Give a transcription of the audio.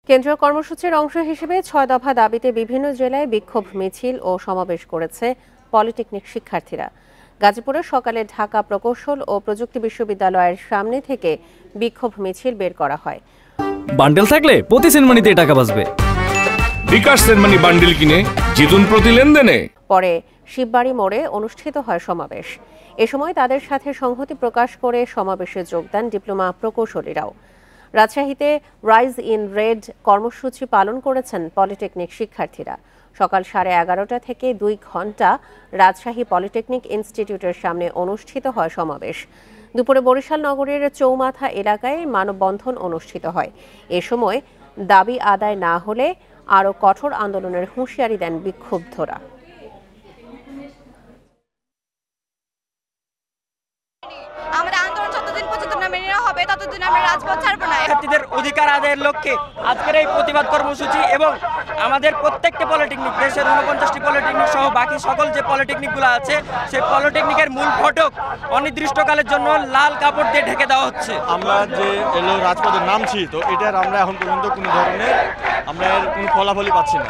কেন্দ্রীয় কর্মসূচির অংশ হিসেবে ৬ দফা দাবিতে বিভিন্ন জেলায় বিক্ষোভ মিছিল ও সমাবেশ করেছে পলিটেকনিক শিক্ষার্থীরা। গাজীপুরে সকালে ঢাকা প্রকৌশল ও প্রযুক্তি বিশ্ববিদ্যালয়ের সামনে থেকে বিক্ষোভ মিছিল বের করা হয়। বান্ডেল থাকলে প্রতি সেনমানিতে টাকা বাঁচবে। বিকাশ সেনমানি বান্ডেল কিনে জিতুন প্রতি লেনদেনে। পরে শিববাড়ি মোড়ে অনুষ্ঠিত হয় সমাবেশ। এ সময় তাদের সাথে সংহতি প্রকাশ করে সমাবেশে যোগ দেন ডিপ্লোমা প্রকৌশলীরাও। রাজশাহীতে রাইজ ইন রেড কর্মসূচি পালন করেছেন পলিটেকনিক শিক্ষার্থীরা। সকাল 11:30 থেকে 2 ঘণ্টা রাজশাহী পলিটেকনিক ইনস্টিটিউটের সামনে অনুষ্ঠিত হয় সমাবেশ। দুপুরে বরিশাল নগরের চৌমাথা এলাকায় মানববন্ধন অনুষ্ঠিত হয়। এ সময় দাবি আদায় না হলে আরও কঠোর আন্দোলনের হুঁশিয়ারি দেন বিক্ষুব্ধরা। আমাদের আন্দোলন যতদিন পর্যন্ত না মেনে নেওয়া হবে ততদিন আমরা রাজপথ ছাড়বো না। শিক্ষার্থীদের অধিকার আদায়ের লক্ষ্যে আজকের এই প্রতিবাদ কর্মসূচি এবং আমাদের প্রত্যেকটি পলিটেকনিক, দেশের 49টি পলিটেকনিক সহ বাকি সকল যে পলিটেকনিকগুলো আছে সেই পলিটেকনিকের মূল ফটক অনির্দিষ্টকালের জন্য লাল কাপড় দিয়ে ঢেকে দেওয়া হচ্ছে। আমরা যে রাজপথে নামছি, তো এটার আমরা এখন পর্যন্ত কোনো ধরনের কোনো ফলাফলই পাচ্ছি না।